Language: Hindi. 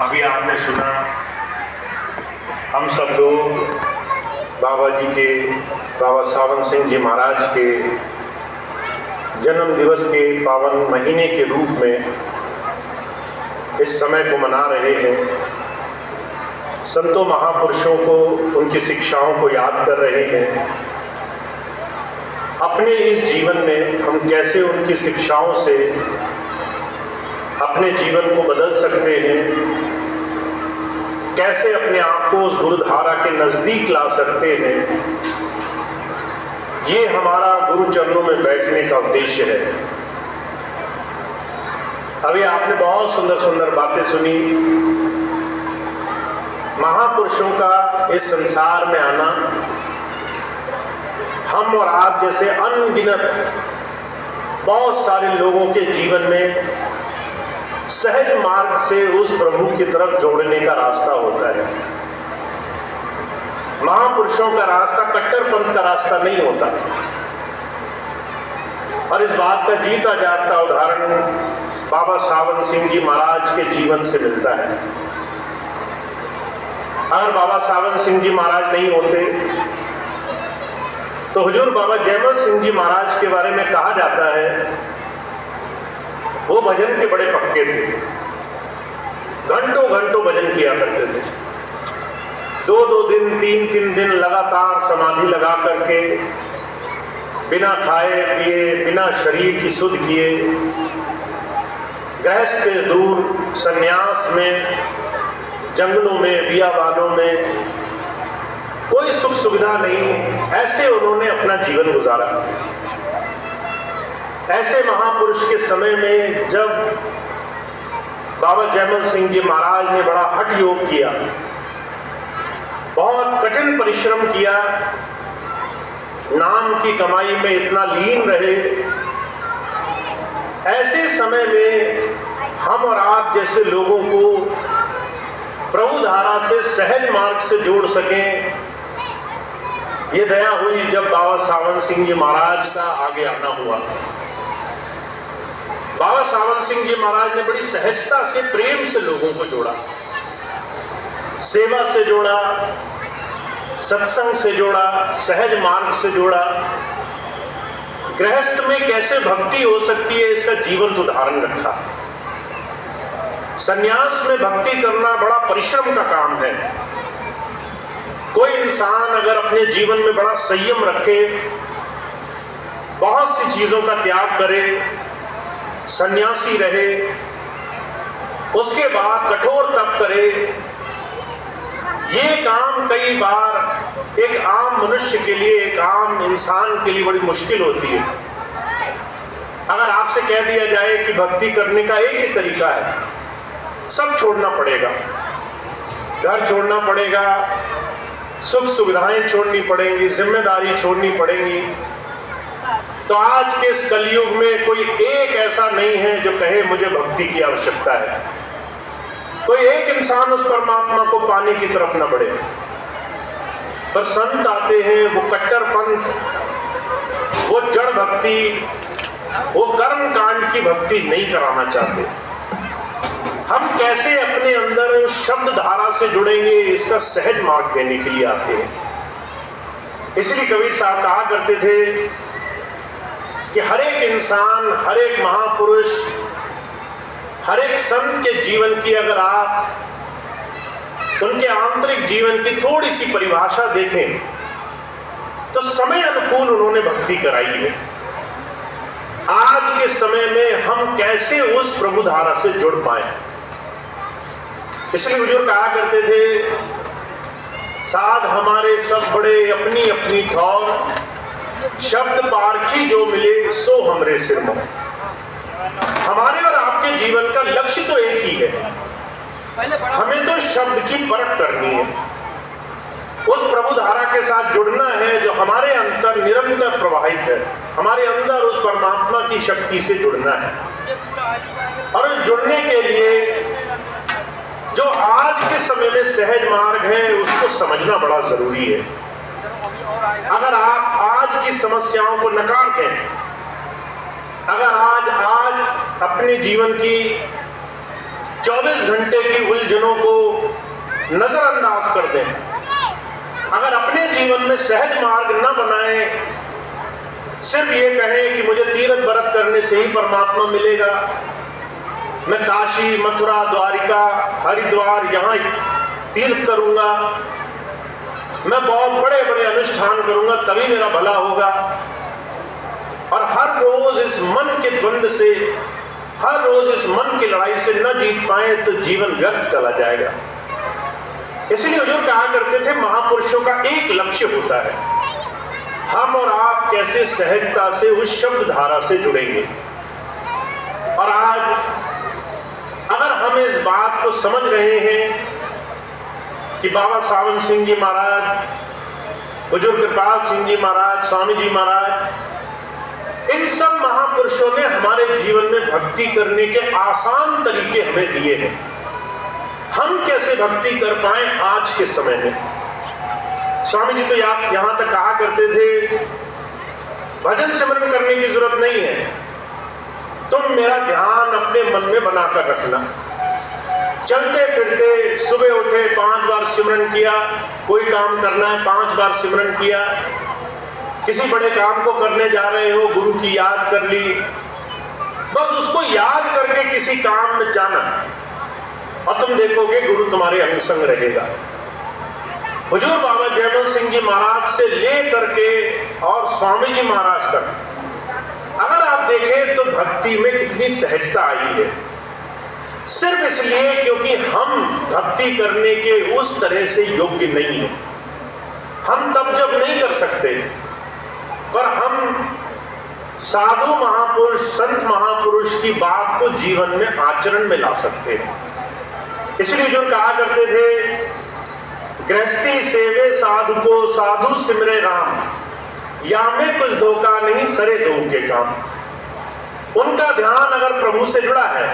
अभी आपने सुना हम सब लोग बाबा जी के, बाबा सावन सिंह जी महाराज के जन्म दिवस के पावन महीने के रूप में इस समय को मना रहे हैं। संतों महापुरुषों को, उनकी शिक्षाओं को याद कर रहे हैं। अपने इस जीवन में हम कैसे उनकी शिक्षाओं से अपने जीवन को बदल सकते हैं, कैसे अपने आप को उस गुरुधारा के नजदीक ला सकते हैं, ये हमारा गुरु चरणों में बैठने का उद्देश्य है। अभी आपने बहुत सुंदर सुंदर बातें सुनी। महापुरुषों का इस संसार में आना हम और आप जैसे अनगिनत बहुत सारे लोगों के जीवन में सहज मार्ग से उस प्रभु की तरफ जोड़ने का रास्ता होता है। महापुरुषों का रास्ता कट्टरपंथ का रास्ता नहीं होता। और इस बात का जीता जागता उदाहरण बाबा सावन सिंह जी महाराज के जीवन से मिलता है। अगर बाबा सावन सिंह जी महाराज नहीं होते तो हुजूर बाबा जयमल सिंह जी महाराज के बारे में कहा जाता है वो भजन के बड़े पक्के थे। घंटों घंटों भजन किया करते थे। 2-2 दिन 3-3 दिन लगातार समाधि लगा करके बिना खाए पिए, बिना शरीर की सुध किए, गृहस्थ के दूर सन्यास में, जंगलों में, बियाबानों में, कोई सुख सुविधा नहीं, ऐसे उन्होंने अपना जीवन गुजारा। ऐसे महापुरुष के समय में जब बाबा जयमल सिंह जी महाराज ने बड़ा हठ योग किया, बहुत कठिन परिश्रम किया, नाम की कमाई में इतना लीन रहे, ऐसे समय में हम और आप जैसे लोगों को प्रभु धारा से सहज मार्ग से जोड़ सकें, ये दया हुई जब बाबा सावन सिंह जी महाराज का आगे आना हुआ। बाबा सावन सिंह जी महाराज ने बड़ी सहजता से, प्रेम से लोगों को जोड़ा, सेवा से जोड़ा, सत्संग से जोड़ा, सहज मार्ग से जोड़ा। गृहस्थ में कैसे भक्ति हो सकती है इसका जीवंत उदाहरण रखा। सन्यास में भक्ति करना बड़ा परिश्रम का काम है। कोई इंसान अगर अपने जीवन में बड़ा संयम रखे, बहुत सी चीजों का त्याग करे, सन्यासी रहे, उसके बाद कठोर तप करे, ये काम कई बार एक आम मनुष्य के लिए, एक आम इंसान के लिए बड़ी मुश्किल होती है। अगर आपसे कह दिया जाए कि भक्ति करने का एक ही तरीका है, सब छोड़ना पड़ेगा, घर छोड़ना पड़ेगा, सुख सुविधाएं छोड़नी पड़ेंगी, जिम्मेदारी छोड़नी पड़ेगी, तो आज के इस कलयुग में कोई एक ऐसा नहीं है जो कहे मुझे भक्ति की आवश्यकता है। कोई एक इंसान उस परमात्मा को पाने की तरफ न बढ़े। पर संत आते हैं, वो कट्टरपंथ, वो जड़ भक्ति, वो कर्म कांड की भक्ति नहीं कराना चाहते। हम कैसे अपने अंदर उस शब्द धारा से जुड़ेंगे, इसका सहज मार्ग देने के लिए आते हैं। इसलिए कबीर साहब कहा करते थे कि हर एक इंसान, हर एक महापुरुष, हर एक संत के जीवन की अगर आप उनके आंतरिक जीवन की थोड़ी सी परिभाषा देखें तो समय अनुकूल उन्होंने भक्ति कराई है। आज के समय में हम कैसे उस प्रभु धारा से जुड़ पाए, इसलिए बुजुर्ग कहा करते थे, साध हमारे सब बड़े अपनी अपनी ठौर, शब्द पारखी जो मिले सो हमरे सिर मोह। हमारे और आपके जीवन का लक्ष्य तो एक ही है, हमें तो शब्द की परख करनी है, उस प्रभु धारा के साथ जुड़ना है जो हमारे अंदर निरंतर प्रवाहित है, हमारे अंदर उस परमात्मा की शक्ति से जुड़ना है। और जुड़ने के लिए जो आज के समय में सहज मार्ग है उसको समझना बड़ा जरूरी है। अगर आप आज की समस्याओं को नकार दें, अगर आज अपने जीवन की 24 घंटे की उलझनों को नजरअंदाज कर दें, अगर अपने जीवन में सहज मार्ग न बनाए, सिर्फ ये कहें कि मुझे तीर्थ व्रत करने से ही परमात्मा मिलेगा, मैं काशी, मथुरा, द्वारिका, हरिद्वार यहां तीर्थ करूंगा, मैं बहुत बड़े बड़े अनुष्ठान करूंगा तभी मेरा भला होगा, और हर रोज इस मन के द्वंद से, हर रोज इस मन की लड़ाई से न जीत पाए तो जीवन व्यर्थ चला जाएगा। इसलिए हुजूर कहा करते थे, महापुरुषों का एक लक्ष्य होता है, हम और आप कैसे सहजता से उस शब्द धारा से जुड़ेंगे। और आज अगर हम इस बात को समझ रहे हैं कि बाबा सावन सिंह जी महाराज, हुजूर कृपाल सिंह जी महाराज, स्वामी जी महाराज, इन सब महापुरुषों ने हमारे जीवन में भक्ति करने के आसान तरीके हमें दिए हैं, हम कैसे भक्ति कर पाए आज के समय में। स्वामी जी तो यहां तक कहा करते थे, भजन सिमरन करने की जरूरत नहीं है, तुम मेरा ध्यान अपने मन में बनाकर रखना। चलते फिरते सुबह उठे 5 बार सिमरन किया, कोई काम करना है 5 बार सिमरन किया, किसी बड़े काम को करने जा रहे हो, गुरु की याद कर ली, बस उसको याद करके किसी काम में जाना और तुम देखोगे गुरु तुम्हारे अंग संग रहेगा। हुजूर बाबा जयमल सिंह जी महाराज से ले करके और स्वामी जी महाराज तक अगर आप देखें तो भक्ति में कितनी सहजता आई है, सिर्फ इसलिए क्योंकि हम भक्ति करने के उस तरह से योग्य नहीं है। हम तब जब नहीं कर सकते, पर हम साधु महापुरुष, संत महापुरुष की बात को जीवन में आचरण में ला सकते हैं। इसलिए जो कहा करते थे, गृहस्थी सेवे साधु को, साधु सिमरे राम, या में कुछ धोखा नहीं, सरे दो के काम। उनका ध्यान अगर प्रभु से जुड़ा है